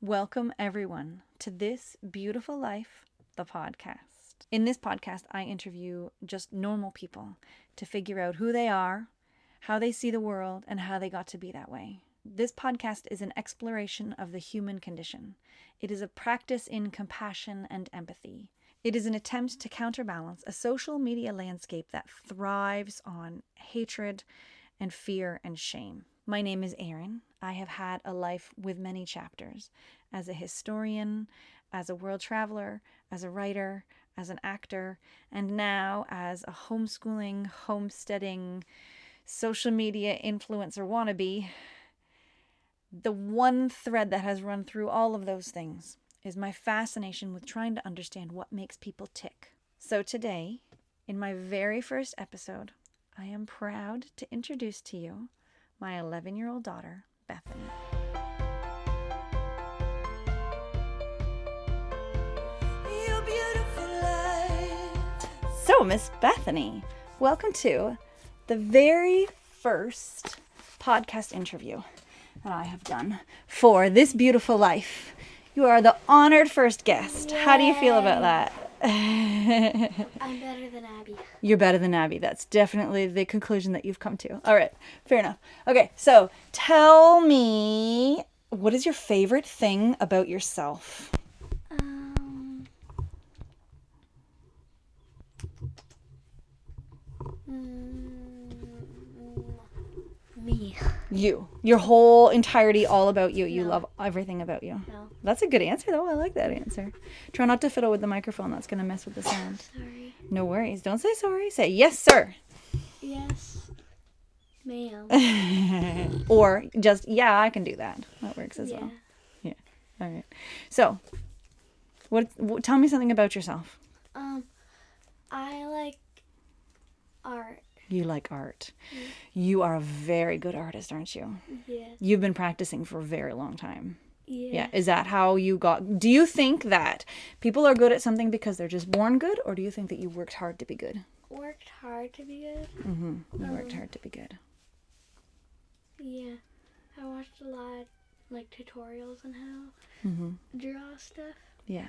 Welcome, everyone, to This Beautiful Life, the podcast. In this podcast, I interview just normal people to figure out who they are, how they see the world, and how they got to be that way. This podcast is an exploration of the human condition. It is a practice in compassion and empathy. It is an attempt to counterbalance a social media landscape that thrives on hatred and fear and shame. My name is Erin. I have had a life with many chapters as a historian, as a world traveler, as a writer, as an actor, and now as a homeschooling, homesteading, social media influencer wannabe. The one thread that has run through all of those things is my fascination with trying to understand what makes people tick. So today, in my very first episode, I am proud to introduce to you my 11-year-old daughter, Bethany. Your beautiful light. So, Miss Bethany, welcome to the very first podcast interview that I have done for This Beautiful Life. You are the honored first guest. Yay. How do you feel about that? I'm better than Abby. You're better than Abby. That's definitely the conclusion that you've come to. All right, fair enough. Okay, so tell me, what is your favorite thing about yourself? Me. You. Your whole entirety, all about you. You No. love everything about you. No. That's a good answer, though. I like that answer. Try not to fiddle with the microphone. That's going to mess with the sound. Sorry. No worries. Don't say sorry. Say, yes, sir. Yes, ma'am. Or just, yeah, I can do that. That works as well. Yeah. All right. So, tell me something about yourself. I like art. You like art. Yeah. You are a very good artist, aren't you? Yeah. You've been practicing for a very long time. Yeah. Yeah. Is that how you got... Do you think that people are good at something because they're just born good, or do you think that you worked hard to be good? Worked hard to be good. Mm-hmm. You worked hard to be good. Yeah. I watched a lot, like, tutorials on how draw stuff. Yeah.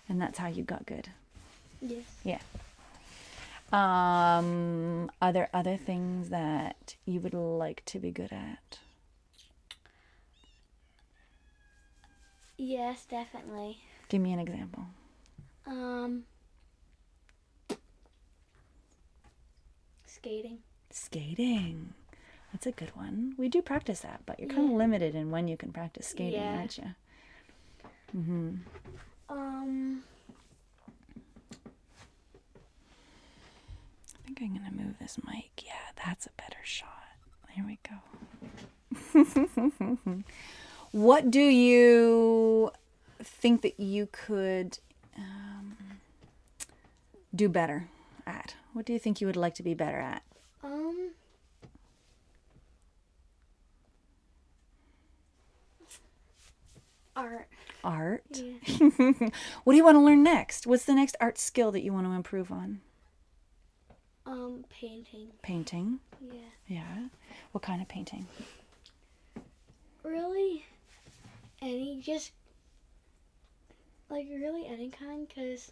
And that's how you got good. Yes. Yeah. Are there other things that you would like to be good at? Yes, definitely. Give me an example. Skating. Skating. That's a good one. We do practice that, but you're kind of limited in when you can practice skating, aren't you? Mm-hmm. I think I'm going to move this mic. Yeah, that's a better shot. There we go. What do you think that you could do better at? What do you think you would like to be better at? Art. Art? Yeah. What do you want to learn next? What's the next art skill that you want to improve on? Painting. Painting? Yeah. Yeah. What kind of painting? Really, any kind, because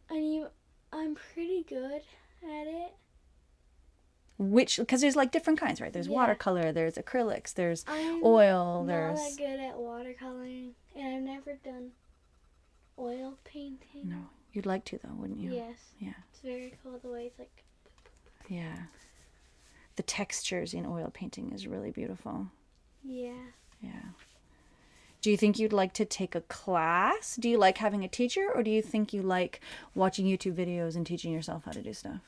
I'm pretty good at it. Because there's like different kinds, right? There's watercolor, there's acrylics, there's oil, I'm not that good at watercoloring, and I've never done oil painting. No, you'd like to though, wouldn't you? Yes. Yeah. It's very cool the way it's like. Yeah. The textures in oil painting is really beautiful. Yeah. Yeah. Do you think you'd like to take a class? Do you like having a teacher, or do you think you like watching YouTube videos and teaching yourself how to do stuff?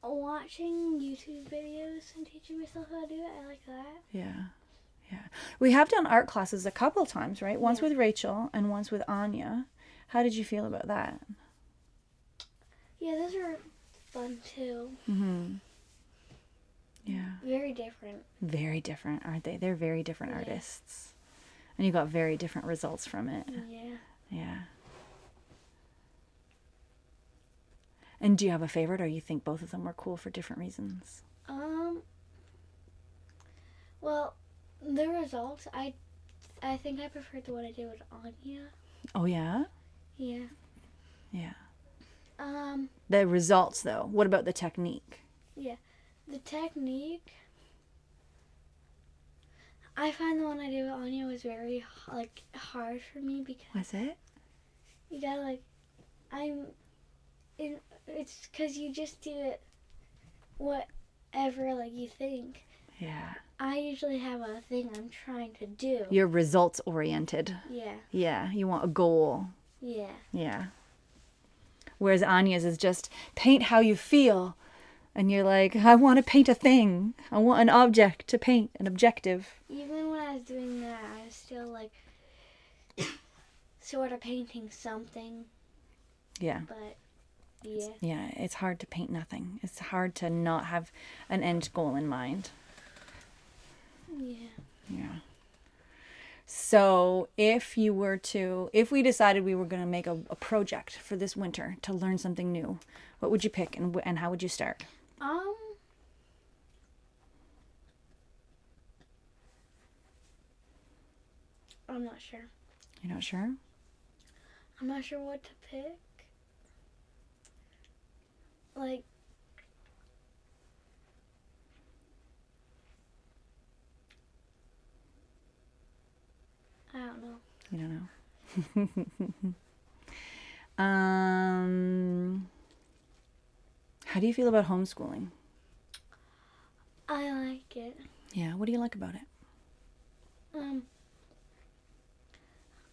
Watching YouTube videos and teaching myself how to do it, I like that. Yeah. Yeah. We have done art classes a couple times, right? Once with Rachel and once with Anya. How did you feel about that? Yeah, those are fun too. Mm-hmm. Yeah. Very different. Very different, aren't they? They're very different artists. And you got very different results from it. Yeah. Yeah. And do you have a favorite, or you think both of them were cool for different reasons? Well, the results, I I think I preferred the one I did with Anya. Oh, yeah? Yeah. Yeah. Um, The results, though. What about the technique? yeah. The technique, I find the one I did with Anya was very, like, hard for me because Was it? you gotta, like, it's because you just do it whatever, like, you think. Yeah. I usually have a thing I'm trying to do. You're results oriented. Yeah. Yeah. You want a goal. Yeah. Yeah. Whereas Anya's is just paint how you feel. And you're like, I want to paint a thing. I want an object to paint, an objective. Even when I was doing that, I was still, like, sort of painting something. Yeah. But, yeah. Yeah, it's hard to paint nothing. It's hard to not have an end goal in mind. Yeah. Yeah. So if we decided we were going to make a project for this winter to learn something new, what would you pick and how would you start? I'm not sure. You're not sure? I'm not sure what to pick. Like, I don't know. You don't know. How do you feel about homeschooling? I like it. Yeah, what do you like about it?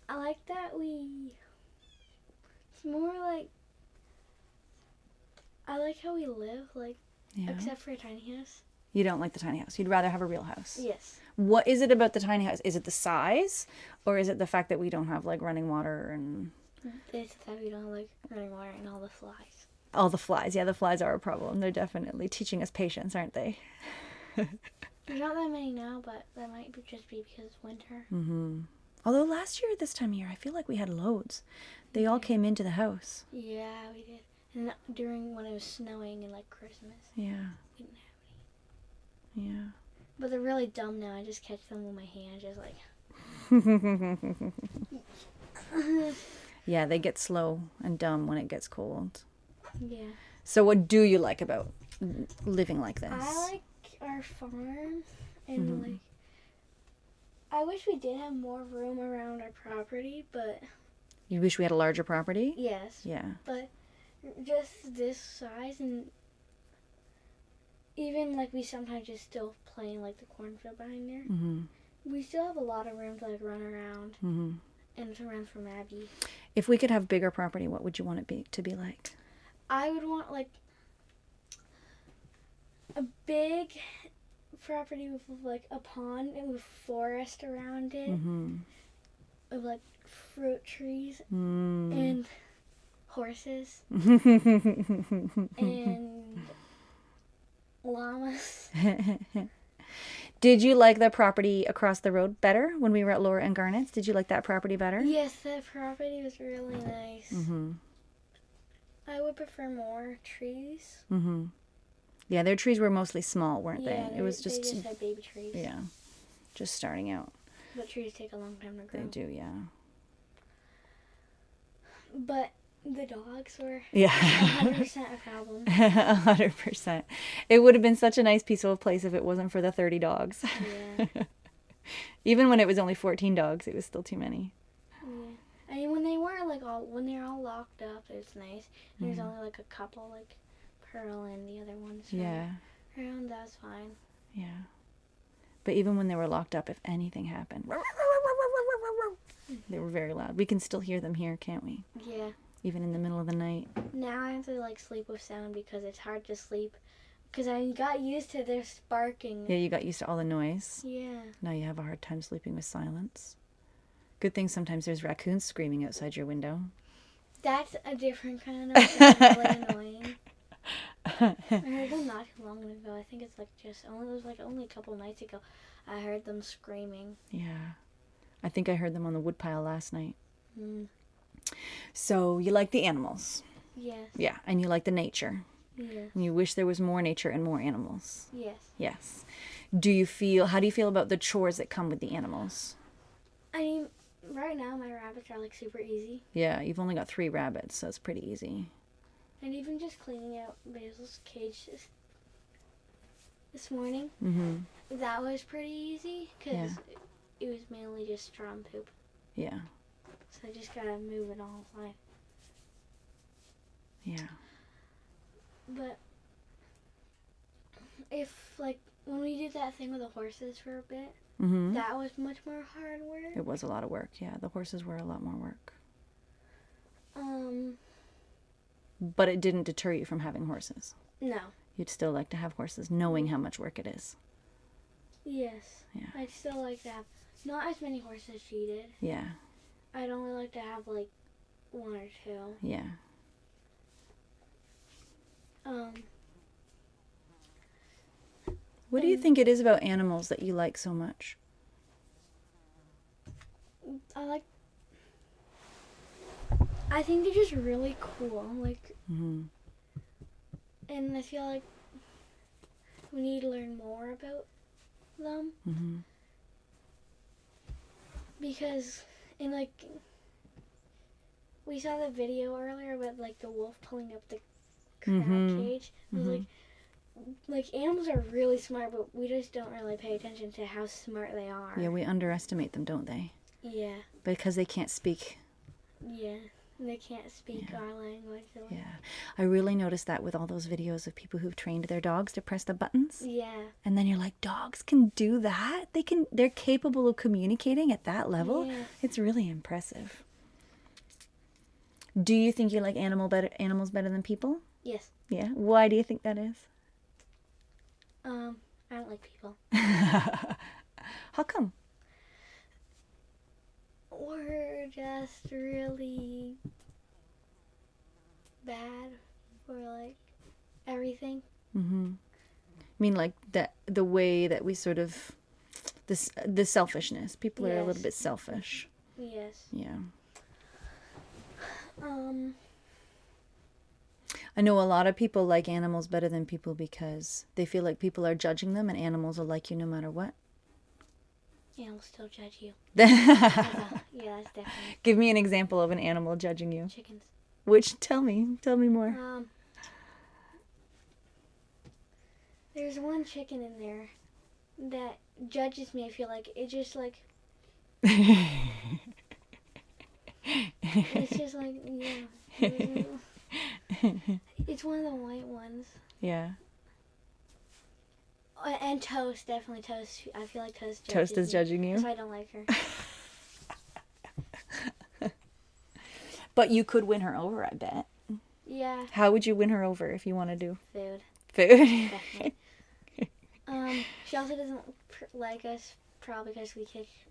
I like that it's more like, I like how we live, like, Yeah. except for a tiny house. You don't like the tiny house. You'd rather have a real house. Yes. What is it about the tiny house? Is it the size or is it the fact that we don't have like running water and It's the fact we don't like running water and all the flies. all the flies? Yeah, the flies are a problem. They're definitely teaching us patience, aren't they? There's not that many now, but that might just be because it's winter. Mm-hmm. Although last year at this time of year, I feel like we had loads. They all came into the house. Yeah, we did. And during when it was snowing and like Christmas, Yeah. we didn't have any. Yeah. But they're really dumb now. I just catch them with my hand, just like. Yeah, they get slow and dumb when it gets cold. Yeah. So what do you like about living like this? I like our farm and like. I wish we did have more room around our property, but. You wish we had a larger property? Yes. Yeah. But just this size, and even like we sometimes just still playing like the cornfield behind there. Mm-hmm. We still have a lot of room to like run around Mm-hmm. and to run from Abby. If we could have bigger property, what would you want it to be like? I would want like a big property with like a pond and with forest around it, Mm-hmm. with like fruit trees Mm. and horses and llamas. Did you like the property across the road better when we were at Laura and Garnet's? Did you like that property better? Yes, that property was really nice. Mm-hmm. I would prefer more trees. Mm-hmm. Yeah, their trees were mostly small, weren't Yeah, they? It was they just just had baby trees. yeah, just starting out. But trees take a long time to grow. They do, yeah. But the dogs were Yeah. 100% a problem. 100%. It would have been such a nice, peaceful place if it wasn't for the 30 dogs. Yeah. Even when it was only 14 dogs, it was still too many. Yeah. I mean, when they weren't when they're all locked up, it's nice. There's only like a couple, like Pearl and the other ones. Yeah. Around, that's fine. Yeah. But even when they were locked up, if anything happened, they were very loud. We can still hear them here, can't we? Yeah. Even in the middle of the night. Now I have to like sleep with sound because it's hard to sleep. Because I got used to their barking. Yeah, you got used to all the noise. Yeah. Now you have a hard time sleeping with silence. Good thing sometimes there's raccoons screaming outside your window. That's a different kind of noise. It's really annoying. I heard them not too long ago. I think it's like it was like only a couple nights ago. I heard them screaming. Yeah. I think I heard them on the woodpile last night. Mm. So you like the animals. Yes. Yeah, and you like the nature. Yes. And you wish there was more nature and more animals. Yes. Yes. How do you feel about the chores that come with the animals? I mean, right now my rabbits are like super easy. Yeah, you've only got 3 rabbits, so it's pretty easy. And even just cleaning out Basil's cage this morning, that was pretty easy because it was mainly just straw and poop. Yeah. So I just gotta move it all aside. Yeah. But if, like, when we did that thing with the horses for a bit, that was much more hard work. It was a lot of work, yeah. The horses were a lot more work. But it didn't deter you from having horses. No. You'd still like to have horses, knowing how much work it is. Yes. Yeah. I'd still like to have not as many horses as she did. Yeah. I'd only like to have like 1 or 2. Yeah. What do you think it is about animals that you like so much? I think they're just really cool. Like, and I feel like we need to learn more about them. Because we saw the video earlier about like the wolf pulling up the crab cage. It was like animals are really smart, but we just don't really pay attention to how smart they are. Yeah, we underestimate them, don't they? Yeah. Because they can't speak. Yeah. They can't speak our language. Yeah. I really noticed that with all those videos of people who've trained their dogs to press the buttons. Yeah. And then you're like, dogs can do that? They're capable of communicating at that level? Yeah. It's really impressive. Do you think you like animals better than people? Yes. Yeah. Why do you think that is? I don't like people. How come? We're just really bad for like everything. I mean, like the way that we sort of the selfishness. People are a little bit selfish. Yes. Yeah. I know a lot of people like animals better than people because they feel like people are judging them, and animals will like you no matter what. Animals still judge you. Yeah, that's definitely. Give me an example of an animal judging you. Chickens. Which, tell me more. There's one chicken in there that judges me. I feel like it just like. It's just like, yeah. It's one of the white ones. Yeah. And Toast, definitely Toast. I feel like Toast judges Toast is judging you? So I don't like her. But you could win her over, I bet. Yeah. How would you win her over if you want to do? Food. Food? Definitely. She also doesn't like us, probably because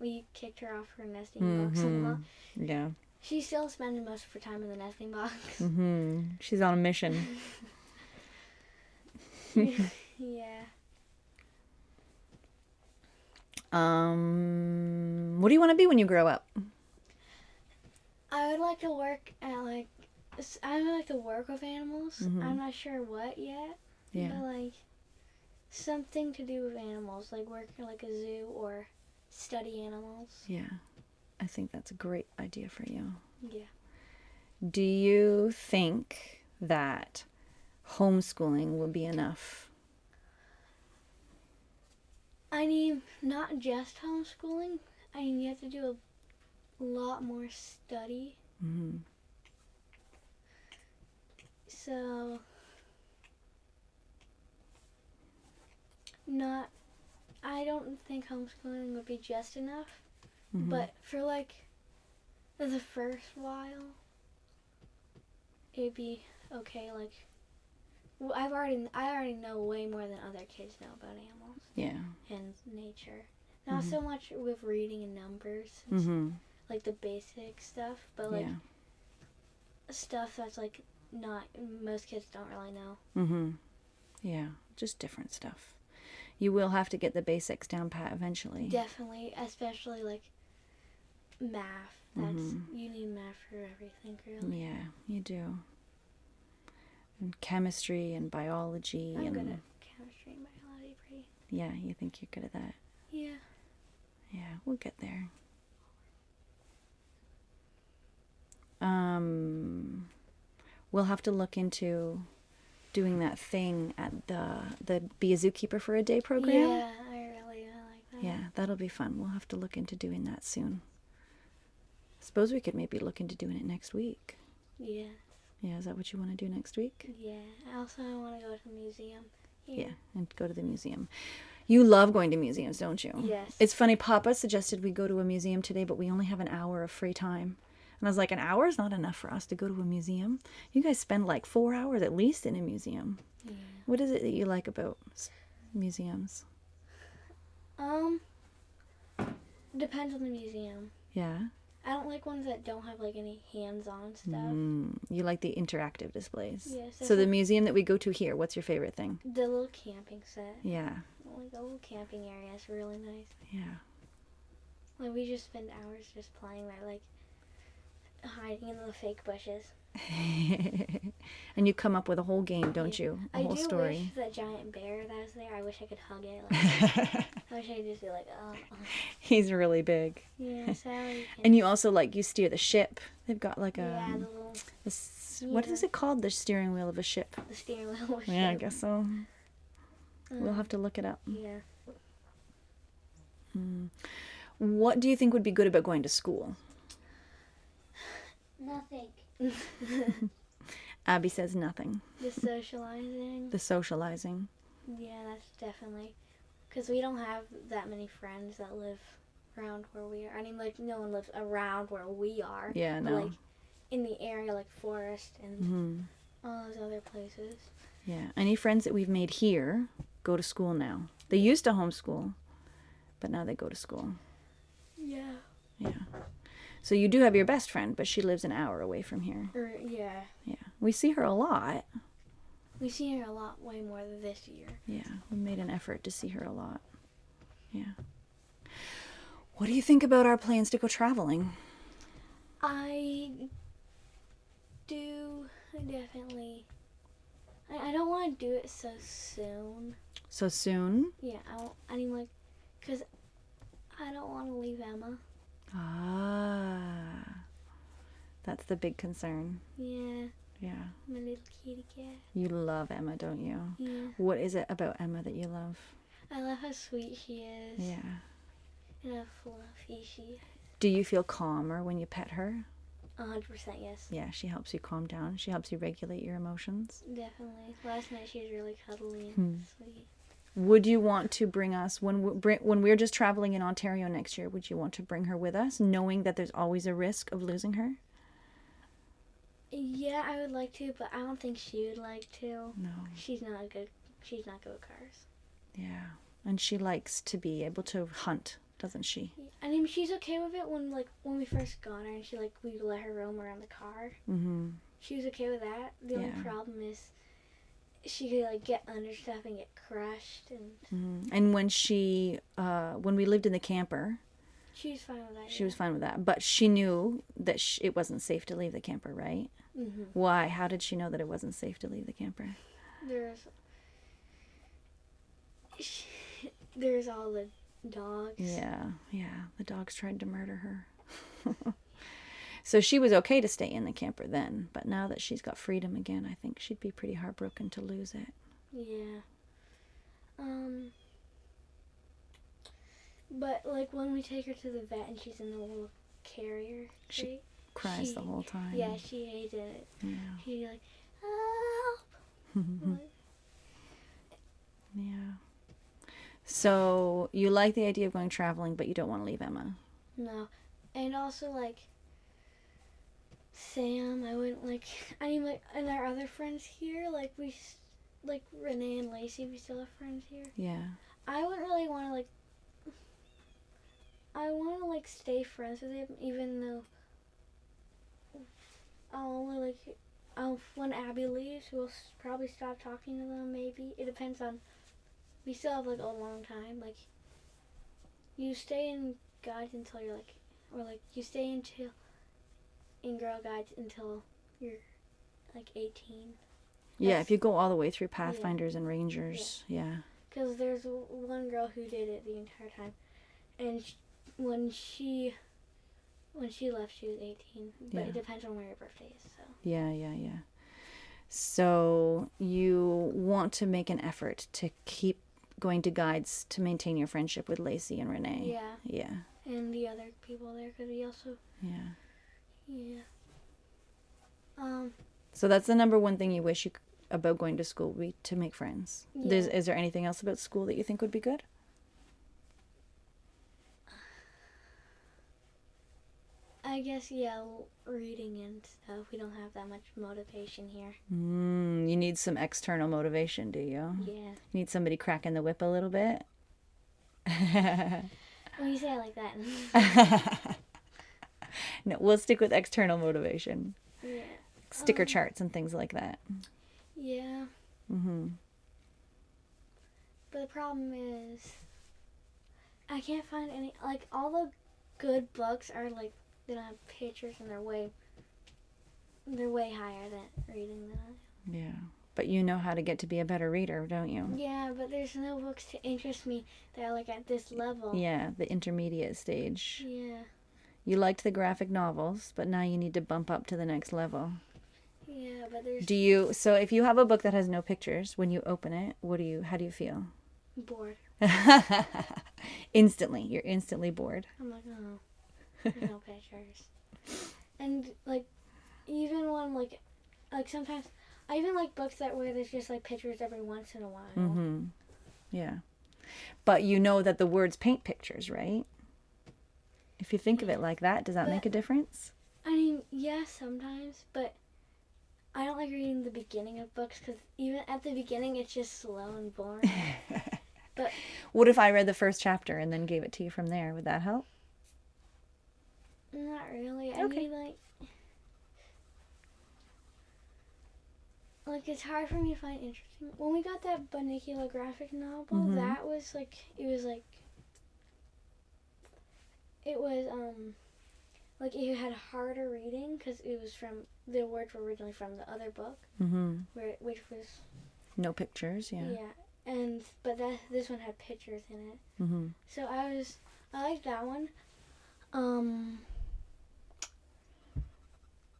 we kicked her off her nesting box a lot. Yeah. She's still spending most of her time in the nesting box. She's on a mission. Yeah. What do you want to be when you grow up? I would like to work with animals. I'm not sure what yet. Yeah. But like something to do with animals, like work in like a zoo or study animals. Yeah. I think that's a great idea for you. Yeah. Do you think that homeschooling will be enough? I mean, not just homeschooling. I mean, you have to do a lot more study. So, I don't think homeschooling would be just enough. But for like the first while, it'd be okay. Like, I already know way more than other kids know about animals. Yeah. And nature. Not so much with reading and numbers, like the basic stuff, but like stuff that's like not most kids don't really know. Yeah, just different stuff. You will have to get the basics down pat eventually. Definitely, especially like math. You need math for everything, really. Yeah, you do. And chemistry and biology. I'm good at chemistry and biology, pretty. Yeah, you think you're good at that? Yeah. Yeah, we'll get there. we'll have to look into doing that thing at the Be a Zookeeper for a Day program. Yeah, I really like that. Yeah, that'll be fun. We'll have to look into doing that soon. Suppose we could maybe look into doing it next week. Yeah. Yeah, is that what you want to do next week? Yeah. Also, I want to go to the museum. Yeah, and go to the museum. You love going to museums, don't you? Yes. It's funny, Papa suggested we go to a museum today, but we only have an hour of free time. And I was like, an hour is not enough for us to go to a museum. You guys spend like 4 hours at least in a museum. Yeah. What is it that you like about museums? Depends on the museum. Yeah? I don't like ones that don't have like any hands-on stuff. You like the interactive displays. Yes. So the museum that we go to here, what's your favorite thing? The little camping set. Yeah. Like the little camping area is really nice. Yeah. Like we just spend hours just playing there, like hiding in the fake bushes. And you come up with a whole game, don't you? A whole I do story. wish that giant bear that was there, I wish I could hug it. Like, I wish I could just be like, oh. He's really big. Yeah, Sally. And you also you steer the ship. They've got like a Yeah, the little. What is it called? The steering wheel of a ship. The steering wheel. Yeah, I guess so. We'll have to look it up. Yeah. What do you think would be good about going to school? Nothing. Abby says nothing. The socializing. The socializing. Yeah, that's definitely. Because we don't have that many friends that live around where we are. I mean, like, no one lives around where we are. Yeah, but, no. like, in the area, like Forest and all those other places. Yeah. Any friends that we've made here go to school now. They used to homeschool, but now they go to school. Yeah. Yeah. So you do have your best friend, but she lives an hour away from here. Yeah. Yeah. We see her a lot. We see her a lot, way more than this year. Yeah. We made an effort to see her a lot. Yeah. What do you think about our plans to go traveling? I do definitely. I don't want to do it so soon. So soon? Yeah, I mean, like, because I don't want to leave Emma. Ah. That's the big concern. Yeah. Yeah. My little kitty cat. You love Emma, don't you? Yeah. What is it about Emma that you love? I love how sweet she is. Yeah. And how fluffy she is. Do you feel calmer when you pet her? 100% yes. Yeah, she helps you calm down. She helps you regulate your emotions. Definitely. Last night she was really cuddly and sweet. Would you want to bring us, when we're just traveling in Ontario next year, would you want to bring her with us, knowing that there's always a risk of losing her? Yeah, I would like to, but I don't think she would like to. No. She's not good with cars. Yeah. And she likes to be able to hunt, doesn't she? I mean, she's okay with it when we first got her and we let her roam around the car. Mm-hmm. She was okay with that. The only problem is she could get under stuff and get crushed and. And when we lived in the camper, She was fine with that. she was fine with that, but she knew that it wasn't safe to leave the camper, right? Mm-hmm. Why? How did she know that it wasn't safe to leave the camper? There's all the dogs. Yeah. The dogs tried to murder her. So she was okay to stay in the camper then, but now that she's got freedom again, I think she'd be pretty heartbroken to lose it. Yeah. But when we take her to the vet and she's in the little carrier, She cries the whole time. Yeah, she hated it. Yeah. She'd be like, help. Yeah. So you like the idea of going traveling, but you don't want to leave Emma. No. And also, Sam, I wouldn't, and our other friends here, Renee and Lacey, we still have friends here. Yeah. I wouldn't really want to, I want to, stay friends with them, even though I'll only, when Abby leaves, we'll probably stop talking to them, maybe. It depends on, we still have, a long time. You stay in guides until you're, you stay in Girl Guides until you're, 18. Yeah, if you go all the way through Pathfinders and Rangers, yeah. Because there's one girl who did it the entire time, and when she left, she was 18. But it depends on where your birthday is. So. Yeah. So you want to make an effort to keep going to guides to maintain your friendship with Lacey and Renee. Yeah. Yeah. And the other people there, because we also. Yeah. Yeah. So that's the number one thing you wish about going to school, to make friends. Yeah. Is there anything else about school that you think would be good? I guess, yeah, reading and stuff. We don't have that much motivation here. You need some external motivation, do you? Yeah. You need somebody cracking the whip a little bit? When you say it like that. No, we'll stick with external motivation. Yeah. Sticker charts and things like that. Yeah. But the problem is, I can't find any, like, all the good books are, like, they don't have pictures and they're way higher than reading than I am. Yeah. But you know how to get to be a better reader, don't you? Yeah, but there's no books to interest me that are, like, at this level. Yeah, the intermediate stage. Yeah. You liked the graphic novels, but now you need to bump up to the next level. Yeah, but there's... So if you have a book that has no pictures, when you open it, how do you feel? bored. Instantly. You're instantly bored. I'm like, oh, there's no pictures. And, like, even when, like sometimes, I even like books where there's just, like, pictures every once in a while. Yeah. But you know that the words paint pictures, right? If you think of it like that, does that make a difference? I mean, yeah, sometimes, but I don't like reading the beginning of books because even at the beginning, it's just slow and boring. But what if I read the first chapter and then gave it to you from there? Would that help? Not really. Okay. I mean, like, it's hard for me to find interesting. When we got that Bunnicula graphic novel, that was, like, it was, it had harder reading because it was the words were originally from the other book, which was... No pictures, yeah. Yeah, but this one had pictures in it. So I liked that one.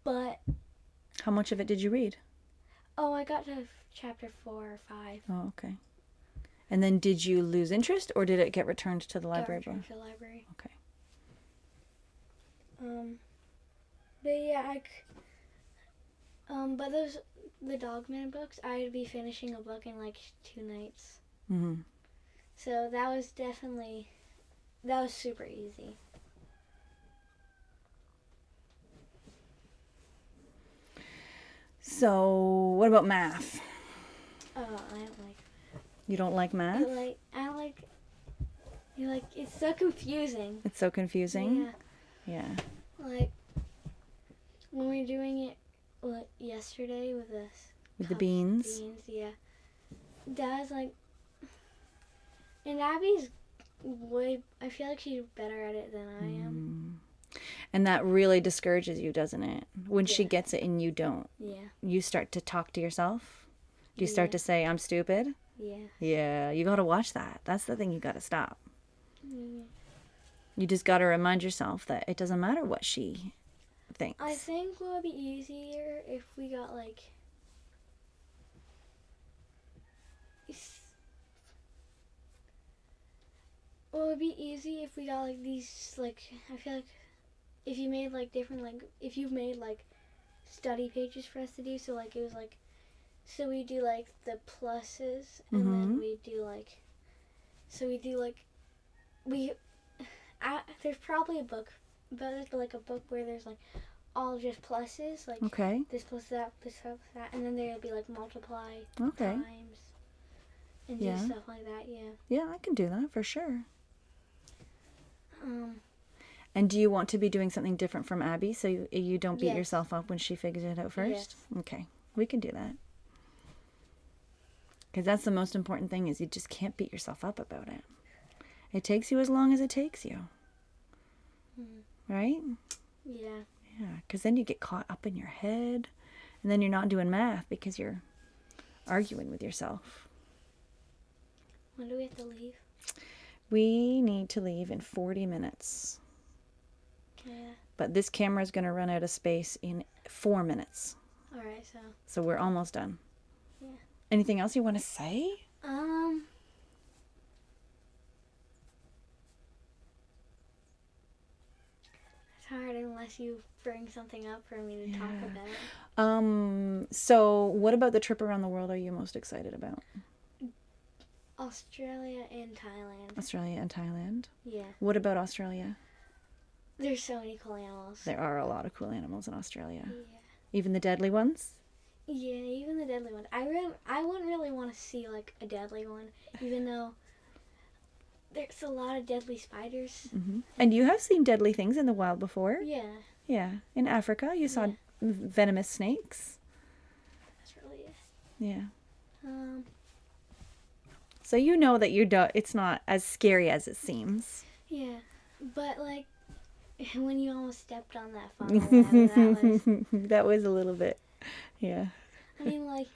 But... How much of it did you read? Oh, I got to chapter 4 or 5. Oh, okay. And then did you lose interest, or did it get returned to the library? Got returned to the library. Okay. But yeah, but the Dogman books, I'd be finishing a book in, like, 2 nights. So that was super easy. So, what about math? Oh, I don't like... You don't like math? It's so confusing. It's so confusing? Yeah. Yeah. Like, when we were doing it yesterday with the beans? Yeah. Dad's like... And Abby's I feel like she's better at it than I am. And that really discourages you, doesn't it? When she gets it and you don't. Yeah. You start to talk to yourself? Do you start to say, I'm stupid? Yeah. Yeah, you got to watch that. That's the thing you got to stop. Yeah. You just got to remind yourself that it doesn't matter what she thinks. I think it would be easier if we got, like... Well, it would be easy if we got, like, these, like... I feel like if you made, like, different, like... If you made, like, study pages for us to do, so, like, it was, like... So we do, like, the pluses, and then we do, like... So we do, like... There's probably a book, but like a book where there's, like, all just pluses, like this plus that, and then there'll be, like, multiply times and do stuff like that. Yeah, I can do that for sure. And do you want to be doing something different from Abby so you don't beat yourself up when she figures it out first? Yes. Okay, we can do that. Because that's the most important thing, is you just can't beat yourself up about it. It takes you as long as it takes you. Right? Yeah. Yeah, because then you get caught up in your head, and then you're not doing math because you're arguing with yourself. When do we have to leave? We need to leave in 40 minutes. Yeah. But this camera is going to run out of space in 4 minutes. All right, So we're almost done. Yeah. Anything else you want to say? It's hard unless you bring something up for me to talk about. So what about the trip around the world are you most excited about? Australia and Thailand. Australia and Thailand? Yeah. What about Australia? There's so many cool animals. There are a lot of cool animals in Australia. Yeah. Even the deadly ones? Yeah, even the deadly ones. I wouldn't really want to see like a deadly one, even though there's a lot of deadly spiders. Mm-hmm. And you have seen deadly things in the wild before? Yeah. Yeah. In Africa, you saw venomous snakes. That's really it. Yeah. So you know that it's not as scary as it seems. Yeah, but like when you almost stepped on that funnel, that was a little bit. Yeah. I mean, like,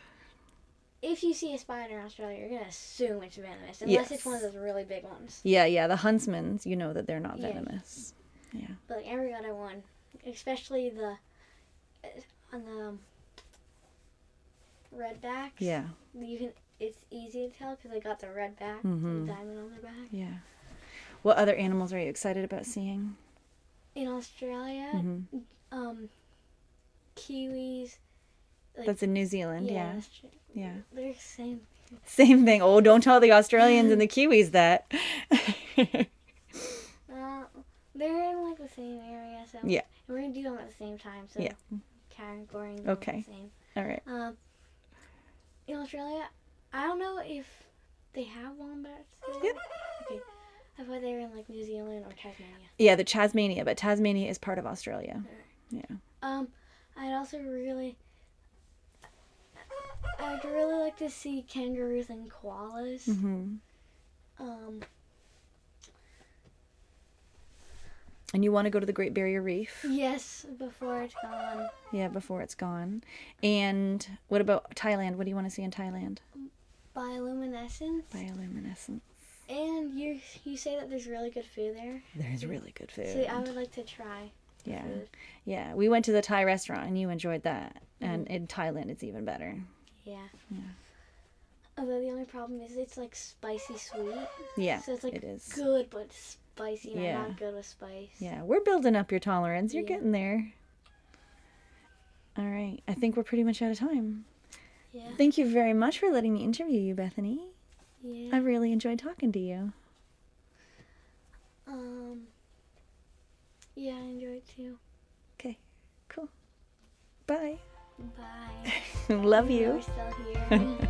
if you see a spider in Australia, you're going to assume it's venomous. Unless it's one of those really big ones. Yeah. The huntsmans, you know that they're not venomous. Yeah. But like every other one, especially on the redbacks. Yeah. It's easy to tell because they got the red back, the diamond on their back. Yeah. What other animals are you excited about seeing? In Australia, kiwis. Like, that's in New Zealand, yeah. Yeah. They're the same. Same thing. Oh, don't tell the Australians and the Kiwis that. They're in like the same area, so yeah. And we're gonna do them at the same time, so categorizing them okay. the same. All right. In Australia, I don't know if they have wombats there. Yep. Okay. I thought they were in like New Zealand or Tasmania. Yeah, the Tasmania, but Tasmania is part of Australia. Right. Yeah. I'd really like to see kangaroos and koalas. And you want to go to the Great Barrier Reef? Yes, before it's gone. Yeah, before it's gone. And what about Thailand? What do you want to see in Thailand? Bioluminescence. Bioluminescence. And you say that there's really good food there? There's really good food. So I would like to try food. Yeah. We went to the Thai restaurant and you enjoyed that. And in Thailand it's even better. Yeah. Although the only problem is it's like spicy sweet. Yeah, so it's like it is. Good but spicy and I'm not good with spice. Yeah, we're building up your tolerance. You're getting there. All right. I think we're pretty much out of time. Yeah. Thank you very much for letting me interview you, Bethany. Yeah. I really enjoyed talking to you. Yeah, I enjoyed too. Okay, cool. Bye. Bye. Love you. We're still here.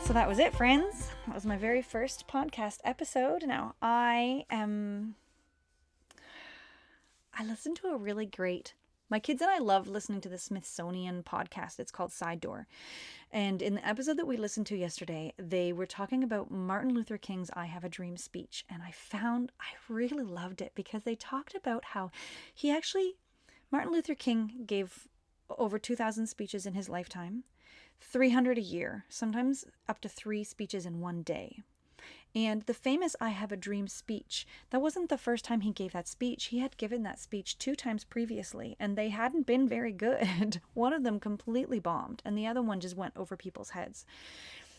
So that was it, friends. That was my very first podcast episode. Now, I listened to a really great... My kids and I love listening to the Smithsonian podcast. It's called Side Door. And in the episode that we listened to yesterday, they were talking about Martin Luther King's I Have a Dream speech. And I really loved it because they talked about how Martin Luther King gave over 2,000 speeches in his lifetime, 300 a year, sometimes up to 3 speeches in one day. And the famous I Have a Dream speech, that wasn't the first time he gave that speech. He had given that speech 2 times previously, and they hadn't been very good. One of them completely bombed, and the other one just went over people's heads.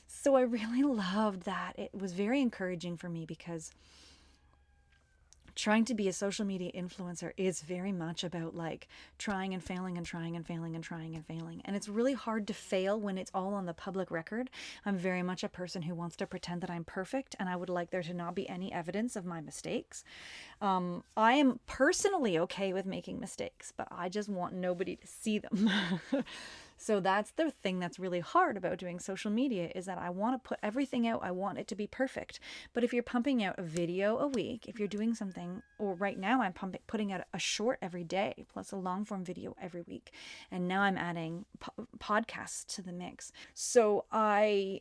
So I really loved that. It was very encouraging for me because trying to be a social media influencer is very much about like trying and failing and trying and failing and trying and failing. And it's really hard to fail when it's all on the public record. I'm very much a person who wants to pretend that I'm perfect and I would like there to not be any evidence of my mistakes. I am personally okay with making mistakes, but I just want nobody to see them. So that's the thing that's really hard about doing social media is that I want to put everything out. I want it to be perfect. But if you're pumping out a video a week, if you're doing something, or right now I'm putting out a short every day plus a long form video every week. And now I'm adding podcasts to the mix. So I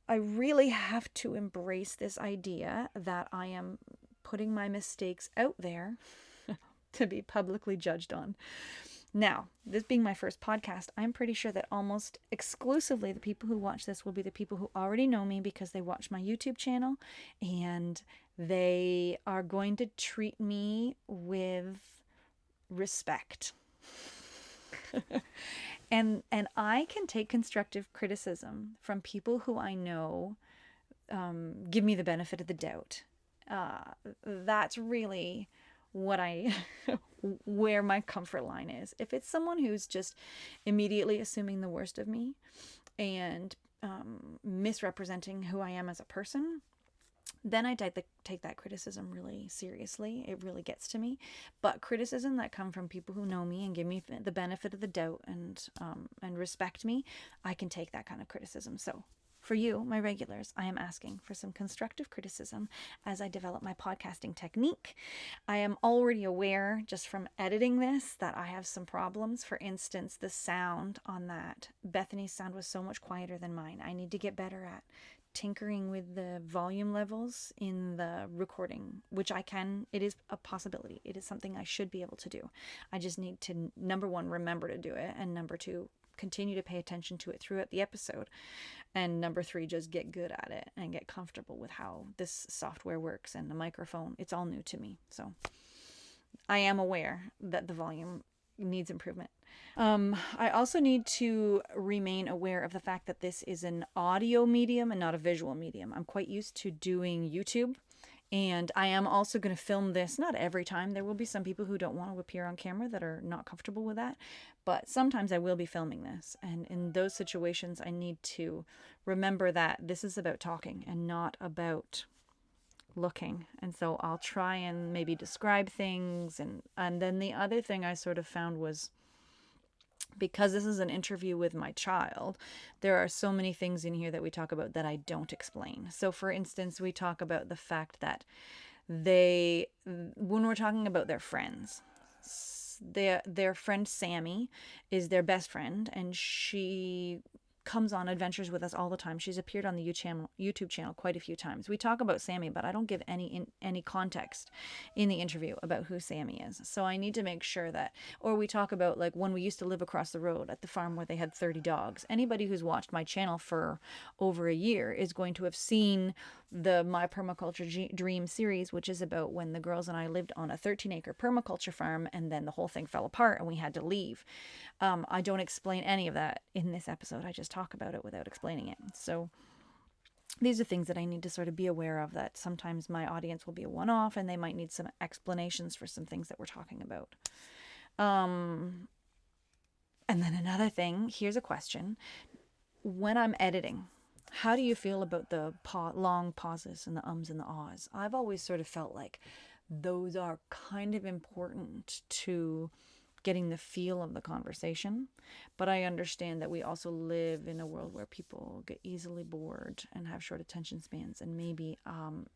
really have to embrace this idea that I am putting my mistakes out there to be publicly judged on. Now, this being my first podcast, I'm pretty sure that almost exclusively the people who watch this will be the people who already know me because they watch my YouTube channel and they are going to treat me with respect. And I can take constructive criticism from people who I know give me the benefit of the doubt. That's really what where my comfort line is. If it's someone who's just immediately assuming the worst of me and misrepresenting who I am as a person, then I take that criticism really seriously. It really gets to me. But criticism that come from people who know me and give me the benefit of the doubt and respect me, I can take that kind of criticism. So for you, my regulars, I am asking for some constructive criticism as I develop my podcasting technique. I am already aware, just from editing this, that I have some problems. For instance, the sound on that. Bethany's sound was so much quieter than mine. I need to get better at tinkering with the volume levels in the recording, which I can. It is a possibility. It is something I should be able to do. I just need to, number one, remember to do it, and number two, continue to pay attention to it throughout the episode, and number three, just get good at it and get comfortable with how this software works and the microphone. It's all new to me, so I am aware that the volume needs improvement. I also need to remain aware of the fact that this is an audio medium and not a visual medium. I'm quite used to doing YouTube, and I am also going to film this, not every time. There will be some people who don't want to appear on camera that are not comfortable with that, but sometimes I will be filming this. And in those situations, I need to remember that this is about talking and not about looking. And so I'll try and maybe describe things. And then the other thing I sort of found was, because this is an interview with my child, there are so many things in here that we talk about that I don't explain. So for instance, we talk about the fact that when we're talking about their friends, their friend Sammy is their best friend, and she comes on adventures with us all the time. She's appeared on the YouTube channel quite a few times. We talk about Sammy, but I don't give any context in the interview about who Sammy is. So I need to make sure that, or we talk about like when we used to live across the road at the farm where they had 30 dogs. Anybody who's watched my channel for over a year is going to have seen the My Permaculture Dream series, which is about when the girls and I lived on a 13-acre permaculture farm, and then the whole thing fell apart and we had to leave. I don't explain any of that in this episode. I just talk about it without explaining it. So these are things that I need to sort of be aware of, that sometimes my audience will be a one-off and they might need some explanations for some things that we're talking about. And then another thing, here's a question. When I'm editing, how do you feel about the long pauses and the ums and the ahs? I've always sort of felt like those are kind of important to getting the feel of the conversation. But I understand that we also live in a world where people get easily bored and have short attention spans. And maybe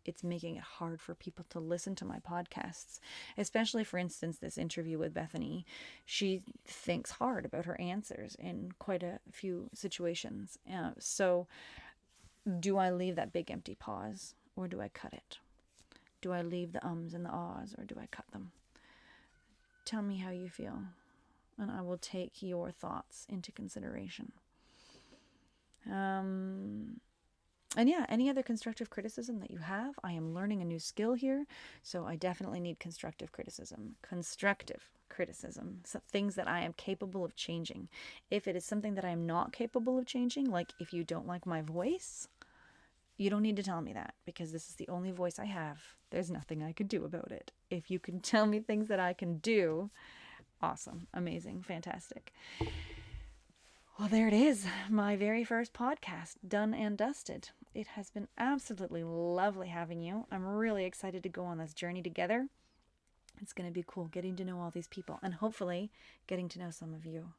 it's making it hard for people to listen to my podcasts, especially, for instance, this interview with Bethany. She thinks hard about her answers in quite a few situations. So do I leave that big empty pause, or do I cut it? Do I leave the ums and the ahs, or do I cut them? Tell me how you feel, and I will take your thoughts into consideration. And yeah, any other constructive criticism that you have. I am learning a new skill here, so I definitely need constructive criticism. Constructive criticism, so things that I am capable of changing. If it is something that I am not capable of changing, like if you don't like my voice, you don't need to tell me that, because this is the only voice I have. There's nothing I could do about it. If you can tell me things that I can do, awesome, amazing, fantastic. Well, there it is. My very first podcast, done and dusted. It has been absolutely lovely having you. I'm really excited to go on this journey together. It's going to be cool getting to know all these people and hopefully getting to know some of you.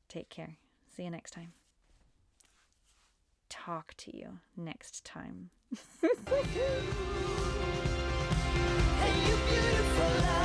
Take care. See you next time. Talk to you next time. Hey, you beautiful.